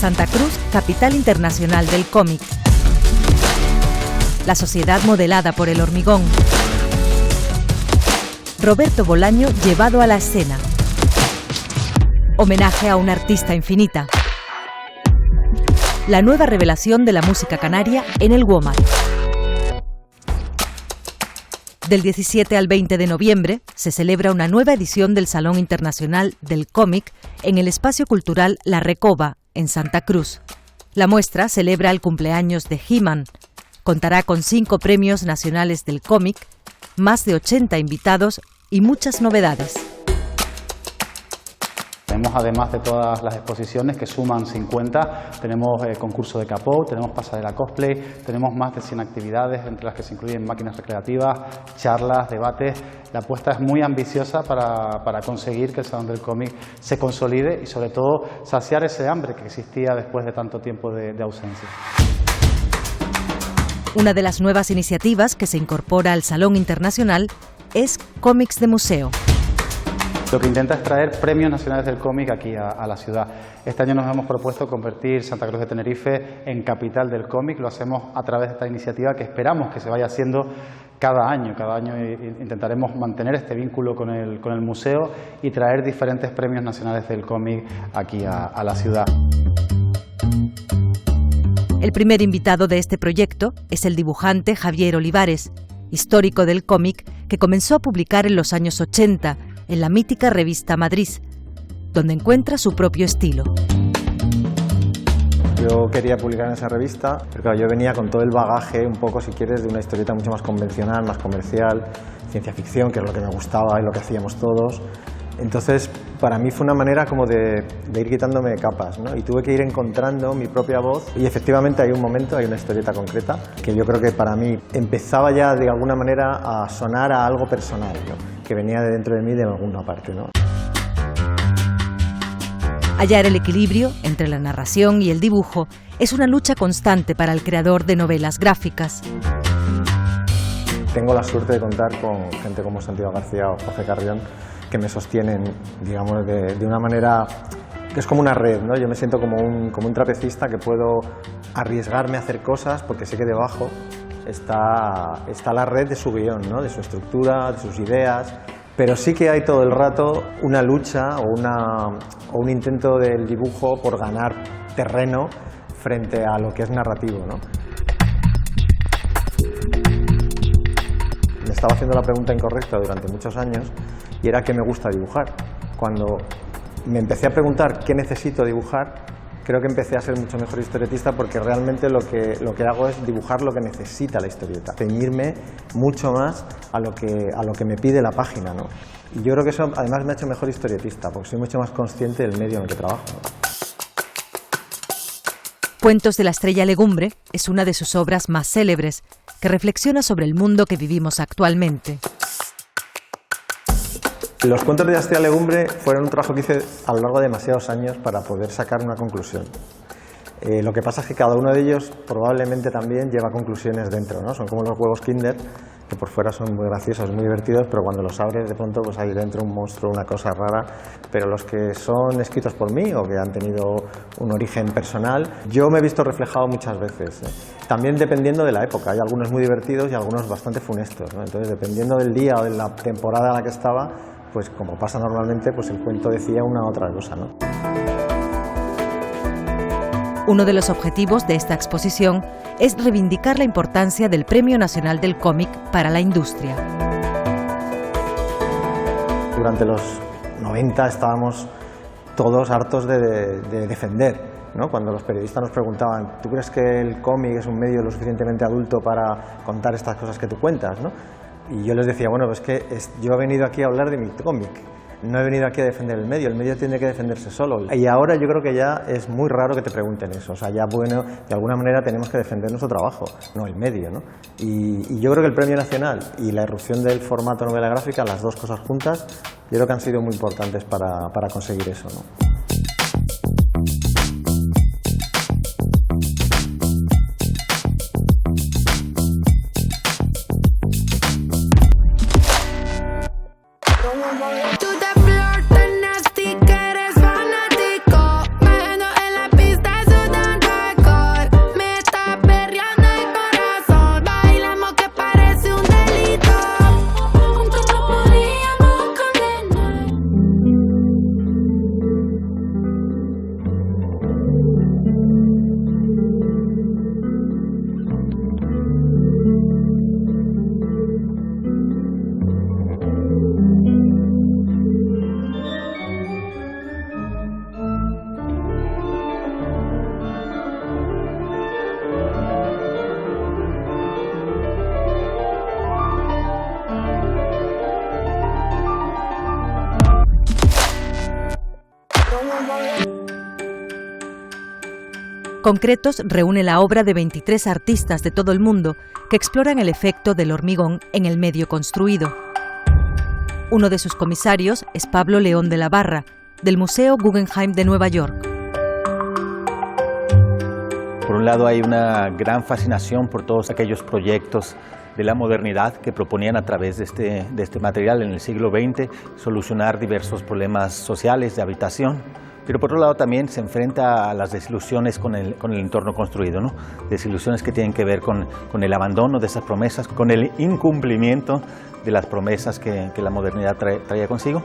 Santa Cruz, capital internacional del cómic. La sociedad modelada por el hormigón. Roberto Bolaño llevado a la escena. Homenaje a una artista infinita. La nueva revelación de la música canaria en el WOMAD. Del 17 al 20 de noviembre se celebra una nueva edición del Salón Internacional del Cómic en el Espacio Cultural La Recoba, en Santa Cruz. La muestra celebra el cumpleaños de He-Man. Contará con 5 premios nacionales del cómic, más de 80 invitados y muchas novedades. Tenemos, además de todas las exposiciones que suman 50, tenemos concurso de capó, tenemos pasarela cosplay, tenemos más de 100 actividades, entre las que se incluyen máquinas recreativas, charlas, debates. La apuesta es muy ambiciosa para conseguir que el Salón del Cómic se consolide y, sobre todo, saciar ese hambre que existía después de tanto tiempo de ausencia. Una de las nuevas iniciativas que se incorpora al Salón Internacional es Cómics de Museo. Lo que intenta es traer premios nacionales del cómic aquí a la ciudad. Este año nos hemos propuesto convertir Santa Cruz de Tenerife en capital del cómic. Lo hacemos a través de esta iniciativa que esperamos que se vaya haciendo cada año. Cada año intentaremos mantener este vínculo con el museo y traer diferentes premios nacionales del cómic aquí a la ciudad. El primer invitado de este proyecto es el dibujante Javier Olivares, histórico del cómic que comenzó a publicar en los años 80 en la mítica revista Madrid, donde encuentra su propio estilo. Yo quería publicar en esa revista, pero claro, yo venía con todo el bagaje, un poco, si quieres, de una historieta mucho más convencional, más comercial, ciencia ficción, que es lo que me gustaba y lo que hacíamos todos. Entonces, para mí fue una manera como de ir quitándome capas, ¿no? Y tuve que ir encontrando mi propia voz y efectivamente hay un momento, hay una historieta concreta que yo creo que para mí empezaba ya de alguna manera a sonar a algo personal, ¿no? Que venía de dentro de mí de alguna parte, ¿no? Hallar el equilibrio entre la narración y el dibujo es una lucha constante para el creador de novelas gráficas. Tengo la suerte de contar con gente como Santiago García o José Carrión, que me sostienen, digamos, de una manera que es como una red, ¿no? Yo me siento como un trapecista que puedo arriesgarme a hacer cosas porque sé que debajo está la red de su guión, ¿no? De su estructura, de sus ideas, pero sí que hay todo el rato una lucha o un intento del dibujo por ganar terreno frente a lo que es narrativo, ¿no? Me estaba haciendo la pregunta incorrecta durante muchos años y era qué me gusta dibujar. Cuando me empecé a preguntar qué necesito dibujar, creo que empecé a ser mucho mejor historietista porque realmente lo que hago es dibujar lo que necesita la historieta, ceñirme mucho más a lo que me pide la página, ¿no? Y yo creo que eso además me ha hecho mejor historietista porque soy mucho más consciente del medio en el que trabajo, ¿no? Cuentos de la estrella legumbre es una de sus obras más célebres, que reflexiona sobre el mundo que vivimos actualmente. Los cuentos de la estrella legumbre fueron un trabajo que hice a lo largo de demasiados años para poder sacar una conclusión. Lo que pasa es que cada uno de ellos probablemente también lleva conclusiones dentro, ¿no? Son como los huevos Kinder, que por fuera son muy graciosos, muy divertidos, pero cuando los abres de pronto pues hay dentro un monstruo, una cosa rara. Pero los que son escritos por mí o que han tenido un origen personal, yo me he visto reflejado muchas veces, ¿eh? También dependiendo de la época, hay algunos muy divertidos y algunos bastante funestos, ¿no? Entonces, dependiendo del día o de la temporada en la que estaba, pues como pasa normalmente, pues el cuento decía una u otra cosa, ¿no? Uno de los objetivos de esta exposición es reivindicar la importancia del Premio Nacional del Cómic para la industria. Durante los 90 estábamos todos hartos de defender, ¿no? Cuando los periodistas nos preguntaban, ¿tú crees que el cómic es un medio lo suficientemente adulto para contar estas cosas que tú cuentas, ¿no? Y yo les decía, bueno, pues que yo he venido aquí a hablar de mi cómic, no he venido aquí a defender el medio tiene que defenderse solo. Y ahora yo creo que ya es muy raro que te pregunten eso, o sea, ya bueno, de alguna manera tenemos que defender nuestro trabajo, no el medio, ¿no? Y yo creo que el Premio Nacional y la irrupción del formato novela gráfica, las dos cosas juntas, yo creo que han sido muy importantes para conseguir eso, ¿no? Concretos reúne la obra de 23 artistas de todo el mundo que exploran el efecto del hormigón en el medio construido. Uno de sus comisarios es Pablo León de la Barra, del Museo Guggenheim de Nueva York. Por un lado hay una gran fascinación por todos aquellos proyectos de la modernidad que proponían a través de este material en el siglo XX solucionar diversos problemas sociales de habitación. Pero por otro lado también se enfrenta a las desilusiones con el entorno construido, ¿no? Desilusiones que tienen que ver con el abandono de esas promesas, con el incumplimiento de las promesas que la modernidad traía consigo,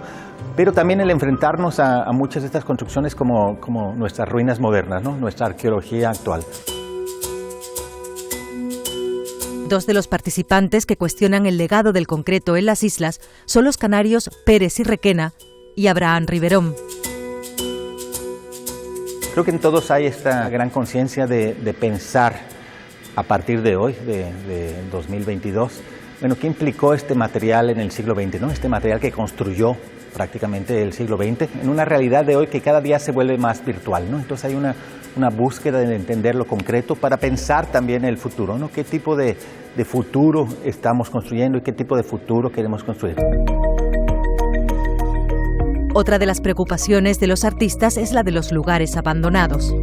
pero también el enfrentarnos a muchas de estas construcciones como nuestras ruinas modernas, ¿no? Nuestra arqueología actual. Dos de los participantes que cuestionan el legado del concreto en las islas son los canarios Pérez y Requena y Abraham Riverón. Creo que en todos hay esta gran conciencia de pensar a partir de hoy, de 2022, bueno, ¿qué implicó este material en el siglo XX, ¿no? Este material que construyó prácticamente el siglo XX, en una realidad de hoy que cada día se vuelve más virtual, ¿no? Entonces hay una búsqueda de entender lo concreto para pensar también el futuro, ¿no? ¿Qué tipo de futuro estamos construyendo y qué tipo de futuro queremos construir? Otra de las preocupaciones de los artistas es la de los lugares abandonados.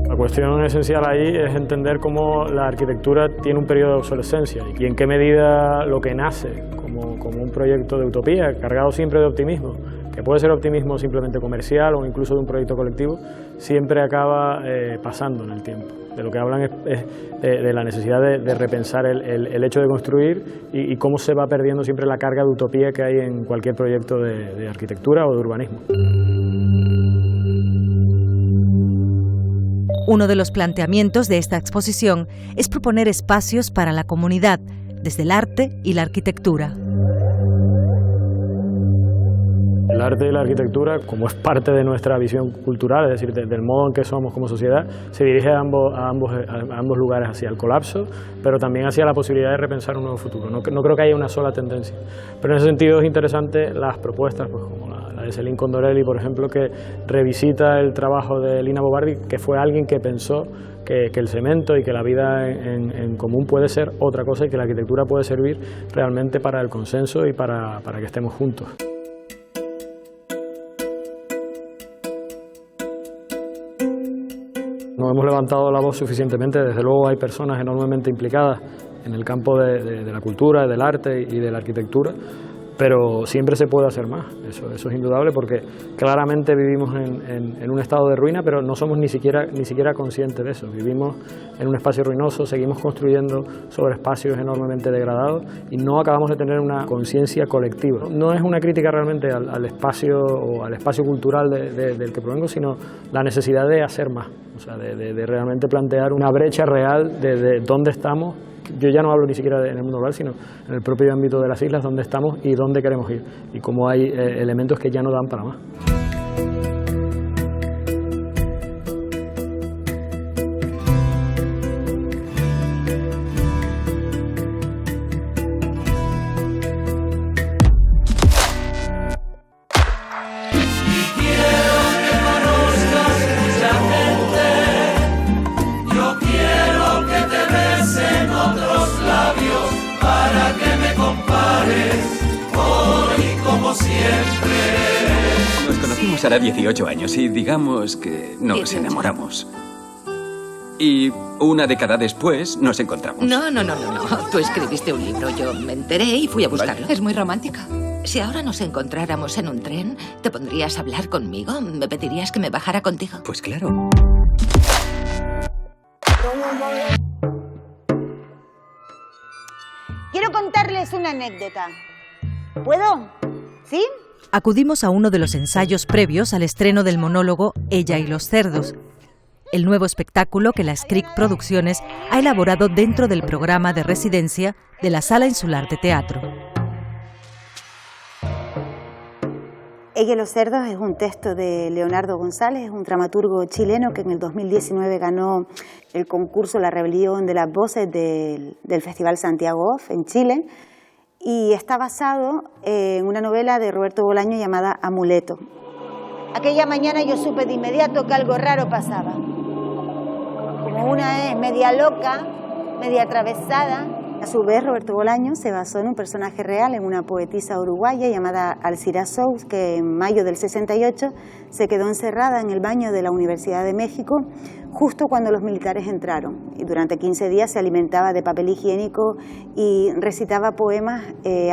La cuestión esencial ahí es entender cómo la arquitectura tiene un periodo de obsolescencia y en qué medida lo que nace como un proyecto de utopía, cargado siempre de optimismo, que puede ser optimismo simplemente comercial o incluso de un proyecto colectivo, siempre acaba pasando en el tiempo. De lo que hablan es de la necesidad de repensar el hecho de construir y cómo se va perdiendo siempre la carga de utopía que hay en cualquier proyecto de arquitectura o de urbanismo. Uno de los planteamientos de esta exposición es proponer espacios para la comunidad, desde el arte y la arquitectura. El arte y la arquitectura, como es parte de nuestra visión cultural, es decir, del modo en que somos como sociedad, se dirige a ambos lugares, hacia el colapso, pero también hacia la posibilidad de repensar un nuevo futuro. No creo que haya una sola tendencia. Pero en ese sentido es interesante las propuestas, pues, como la de Céline Condorelli, por ejemplo, que revisita el trabajo de Lina Bo Bardi, que fue alguien que pensó que el cemento y que la vida en común puede ser otra cosa y que la arquitectura puede servir realmente para el consenso y para que estemos juntos. No hemos levantado la voz suficientemente, desde luego hay personas enormemente implicadas en el campo de la cultura, del arte y de la arquitectura, pero siempre se puede hacer más, eso es indudable, porque claramente vivimos en un estado de ruina, pero no somos ni siquiera conscientes de eso. Vivimos en un espacio ruinoso, seguimos construyendo sobre espacios enormemente degradados y no acabamos de tener una conciencia colectiva. No es una crítica realmente al espacio o al espacio cultural del que provengo, sino la necesidad de hacer más, o sea, de realmente plantear una brecha real de dónde estamos. Yo ya no hablo ni siquiera en el mundo rural, sino en el propio ámbito de las islas, dónde estamos y dónde queremos ir, y cómo hay elementos que ya no dan para más. Nos conocimos hará 18 años y digamos que nos enamoramos. Y una década después nos encontramos. No. Tú escribiste un libro, yo me enteré y fui a buscarlo. Es muy romántica. Si ahora nos encontráramos en un tren, ¿te pondrías a hablar conmigo? ¿Me pedirías que me bajara contigo? Pues claro. Quiero contarles una anécdota. ¿Puedo? ¿Sí? Acudimos a uno de los ensayos previos al estreno del monólogo Ella y los cerdos, el nuevo espectáculo que la Scric Producciones ha elaborado dentro del programa de residencia de la Sala Insular de Teatro. Ella y los cerdos es un texto de Leonardo González, un dramaturgo chileno que en el 2019 ganó el concurso La Rebelión de las Voces del Festival Santiago Off en Chile, y está basado en una novela de Roberto Bolaño llamada Amuleto. Aquella mañana yo supe de inmediato que algo raro pasaba. Como una es media loca, media atravesada. A su vez, Roberto Bolaño se basó en un personaje real, en una poetisa uruguaya llamada Alcira Sous, que en mayo del 68 se quedó encerrada en el baño de la Universidad de México justo cuando los militares entraron. Y durante 15 días se alimentaba de papel higiénico y recitaba poemas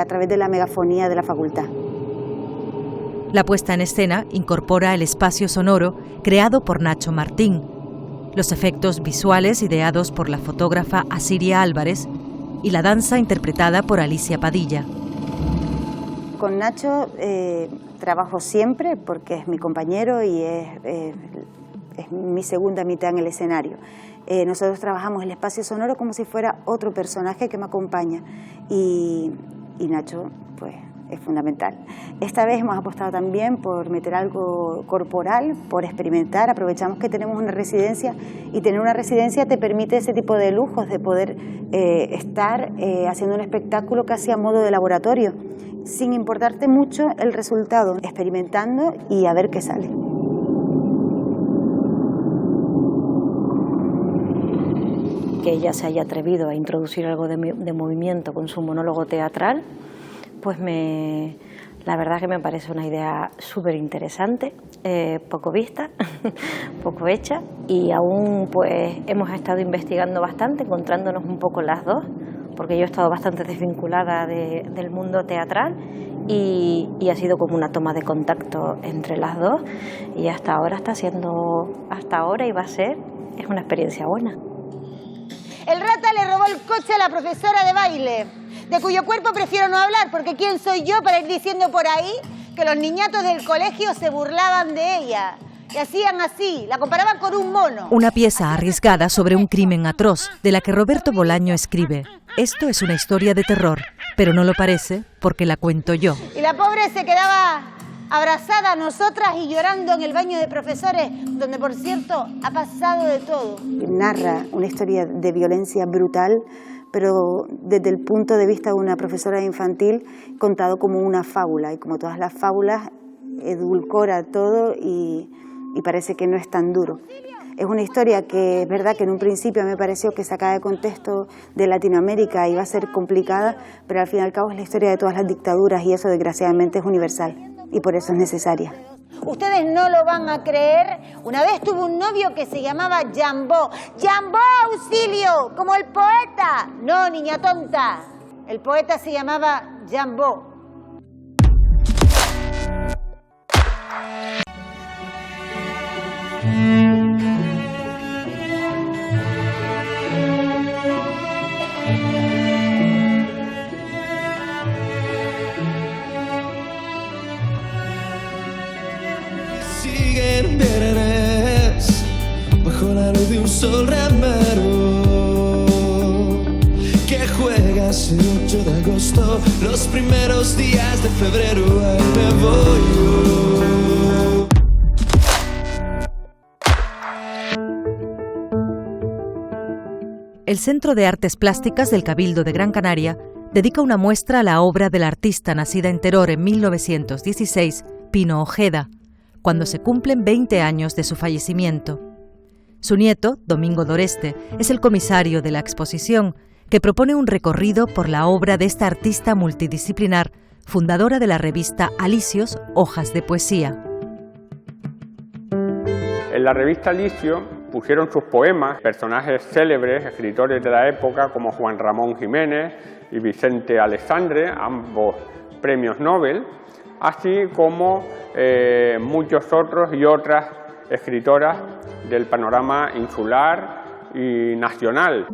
a través de la megafonía de la facultad. La puesta en escena incorpora el espacio sonoro creado por Nacho Martín, los efectos visuales ideados por la fotógrafa Asiria Álvarez y la danza interpretada por Alicia Padilla. Con Nacho trabajo siempre porque es mi compañero y es mi segunda mitad en el escenario. Nosotros trabajamos el espacio sonoro como si fuera otro personaje que me acompaña y Nacho pues es fundamental. Esta vez hemos apostado también por meter algo corporal, por experimentar. Aprovechamos que tenemos una residencia y tener una residencia te permite ese tipo de lujos, de poder estar haciendo un espectáculo casi a modo de laboratorio, sin importarte mucho el resultado, experimentando y a ver qué sale. Que ella se haya atrevido a introducir algo de movimiento con su monólogo teatral, pues la verdad que me parece una idea súper interesante, poco vista, poco hecha, y aún pues hemos estado investigando bastante, encontrándonos un poco las dos, porque yo he estado bastante desvinculada del mundo teatral y ha sido como una toma de contacto entre las dos, y hasta ahora y va a ser, es una experiencia buena. El rata le robó el coche a la profesora de baile, de cuyo cuerpo prefiero no hablar, porque ¿quién soy yo para ir diciendo por ahí que los niñatos del colegio se burlaban de ella? Y hacían así, la comparaban con un mono. Una pieza arriesgada sobre un crimen atroz, de la que Roberto Bolaño escribe: esto es una historia de terror, pero no lo parece porque la cuento yo. Y la pobre se quedaba abrazada a nosotras y llorando en el baño de profesores, donde por cierto ha pasado de todo. Narra una historia de violencia brutal, pero desde el punto de vista de una profesora de infantil, contado como una fábula, y como todas las fábulas, edulcora todo y parece que no es tan duro. Es una historia que es verdad que en un principio me pareció que sacada de contexto de Latinoamérica iba a ser complicada, pero al fin y al cabo es la historia de todas las dictaduras y eso desgraciadamente es universal y por eso es necesaria. Ustedes no lo van a creer, una vez tuve un novio que se llamaba Jambó. ¡Jambó, auxilio! Como el poeta. No, niña tonta. El poeta se llamaba Jambó. Siguen viernes bajo la luz de un sol ramero que juega ese 8 de agosto, los primeros días de febrero. Ahí me voy yo. El Centro de Artes Plásticas del Cabildo de Gran Canaria dedica una muestra a la obra de la artista nacida en Teror en 1916, Pino Ojeda, cuando se cumplen 20 años de su fallecimiento. Su nieto, Domingo Doreste, es el comisario de la exposición, que propone un recorrido por la obra de esta artista multidisciplinar, fundadora de la revista Alicios, Hojas de Poesía. En la revista Alicio pusieron sus poemas personajes célebres, escritores de la época, como Juan Ramón Jiménez y Vicente Alexandre, ambos premios Nobel, así como muchos otros y otras escritoras del panorama insular y nacional.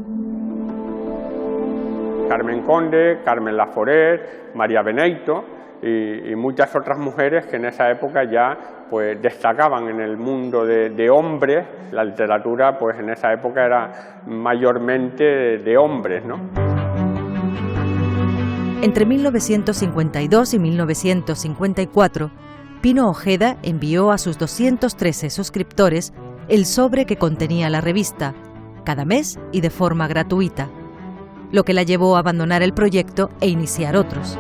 Carmen Conde, Carmen Laforet, María Beneito y muchas otras mujeres que en esa época ya pues destacaban en el mundo de hombres. La literatura pues en esa época era mayormente de hombres, ¿no? Entre 1952 y 1954, Pino Ojeda envió a sus 213 suscriptores el sobre que contenía la revista, cada mes y de forma gratuita, lo que la llevó a abandonar el proyecto e iniciar otros.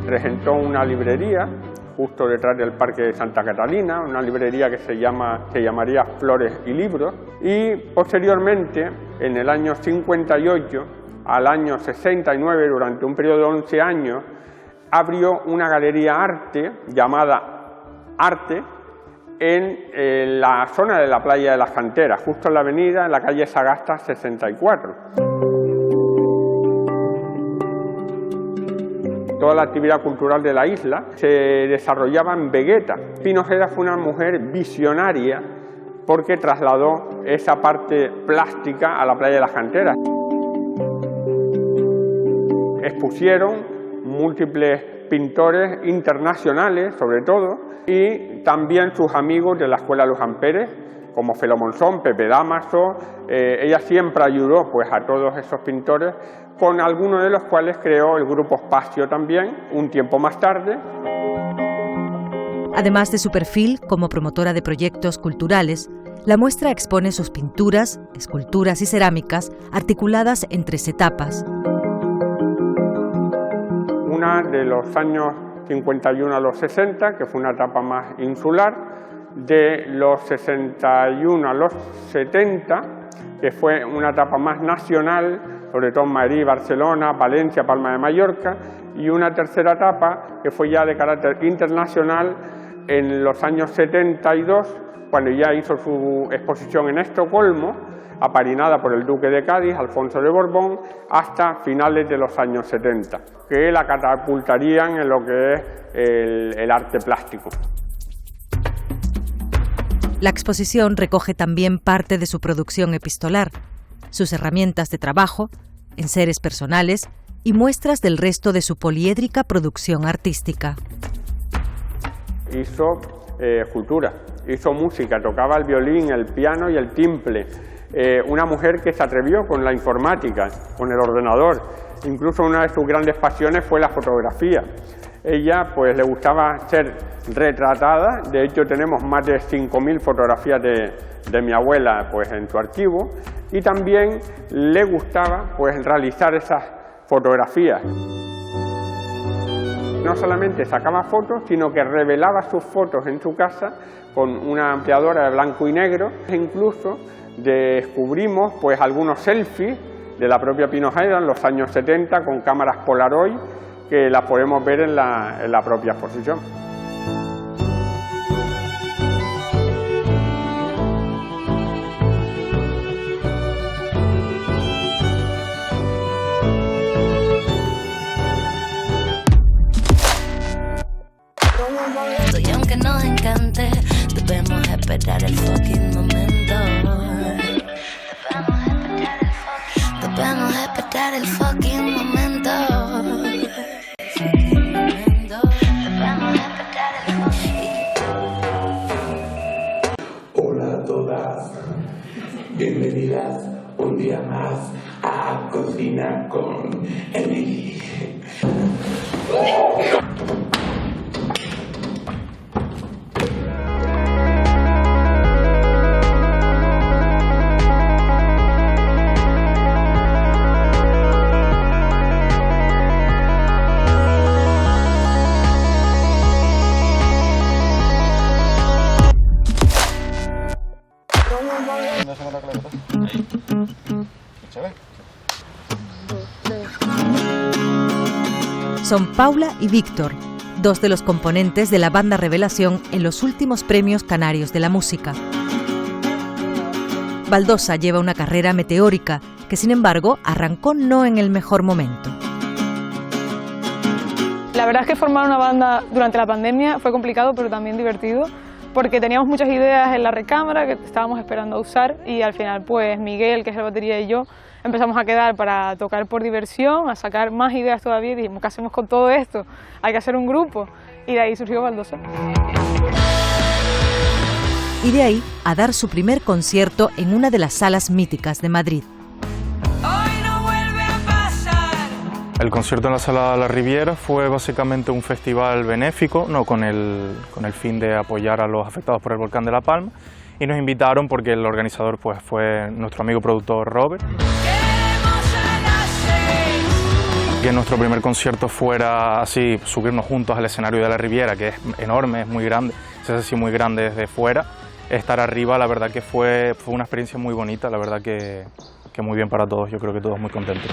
Regentó una librería justo detrás del Parque de Santa Catalina, una librería que se llamaría Flores y Libros, y posteriormente, en el año 58 al año 69, durante un periodo de 11 años, abrió una galería arte llamada Arte en la zona de la playa de las Canteras, justo en la avenida, en la calle Sagasta 64. Toda la actividad cultural de la isla se desarrollaba en Vegueta. Pino Ojeda fue una mujer visionaria porque trasladó esa parte plástica a la playa de las Canteras. Expusieron múltiples pintores internacionales, sobre todo, y también sus amigos de la Escuela Luján Pérez, como Felo Monzón, Pepe Dámaso. Ella siempre ayudó pues, a todos esos pintores, con algunos de los cuales creó el Grupo Espacio también, un tiempo más tarde. Además de su perfil como promotora de proyectos culturales, la muestra expone sus pinturas, esculturas y cerámicas articuladas en 3 etapas. Una de los años 51 a los 60, que fue una etapa más insular, de los 61 a los 70, que fue una etapa más nacional, sobre todo en Madrid, Barcelona, Valencia, Palma de Mallorca, y una tercera etapa que fue ya de carácter internacional en los años 72, cuando ya hizo su exposición en Estocolmo, apadrinada por el duque de Cádiz, Alfonso de Borbón, hasta finales de los años 70, que la catapultarían en lo que es el arte plástico. La exposición recoge también parte de su producción epistolar, sus herramientas de trabajo, enseres personales y muestras del resto de su poliédrica producción artística. Hizo escultura, hizo música, tocaba el violín, el piano y el timple. Una mujer que se atrevió con la informática, con el ordenador. Incluso una de sus grandes pasiones fue la fotografía. Ella pues le gustaba ser retratada, de hecho tenemos más de 5.000 fotografías de mi abuela pues en su archivo, y también le gustaba pues realizar esas fotografías. No solamente sacaba fotos, sino que revelaba sus fotos en su casa con una ampliadora de blanco y negro. Incluso descubrimos pues algunos selfies de la propia Pino Ojeda en los años 70 con cámaras Polaroid, que las podemos ver en la propia exposición. Y aunque nos encante, debemos esperar el fucking momento. Debemos esperar el fucking momento. Hola a todas, bienvenidas un día más a Cocina con Emily. Son Paula y Víctor, 2 de los componentes de la banda Revelación en los últimos premios canarios de la música. Baldosa lleva una carrera meteórica que, sin embargo, arrancó no en el mejor momento. La verdad es que formar una banda durante la pandemia fue complicado, pero también divertido, porque teníamos muchas ideas en la recámara que estábamos esperando a usar, y al final pues Miguel, que es el batería, y yo empezamos a quedar para tocar por diversión, a sacar más ideas todavía, y dijimos, ¿qué hacemos con todo esto? Hay que hacer un grupo, y de ahí surgió Baldosa. Y de ahí a dar su primer concierto en una de las salas míticas de Madrid. El concierto en la Sala La Riviera fue básicamente un festival benéfico, con el fin de apoyar a los afectados por el volcán de La Palma, y nos invitaron porque el organizador pues, fue nuestro amigo productor Robert. Que nuestro primer concierto fuera así, subirnos juntos al escenario de la Riviera, que es enorme, es muy grande, se hace así muy grande desde fuera. Estar arriba, la verdad que fue una experiencia muy bonita, la verdad que muy bien para todos, yo creo que todos muy contentos.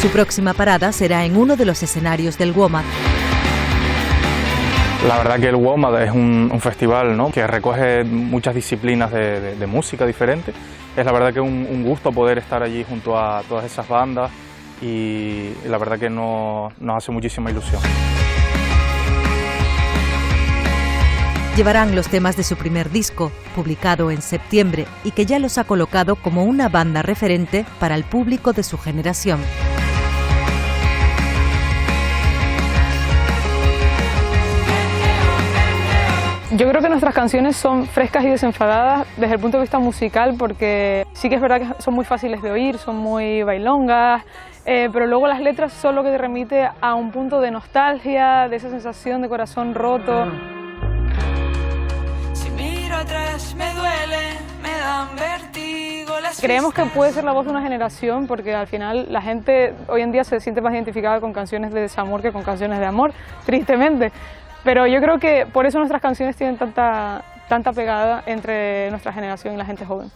Su próxima parada será en uno de los escenarios del WOMAD. La verdad que el WOMAD es un festival, ¿no?, que recoge muchas disciplinas de música diferentes. Es la verdad que un gusto poder estar allí junto a todas esas bandas y la verdad que nos hace muchísima ilusión. Llevarán los temas de su primer disco, publicado en septiembre y que ya los ha colocado como una banda referente para el público de su generación. Yo creo que nuestras canciones son frescas y desenfadadas desde el punto de vista musical, porque sí que es verdad que son muy fáciles de oír, son muy bailongas, pero luego las letras son lo que te remite a un punto de nostalgia, de esa sensación de corazón roto. Si miro atrás me duele, me dan vértigo las Creemos que puede ser la voz de una generación, porque al final la gente hoy en día se siente más identificada con canciones de desamor que con canciones de amor, tristemente. Pero yo creo que por eso nuestras canciones tienen tanta pegada entre nuestra generación y la gente joven.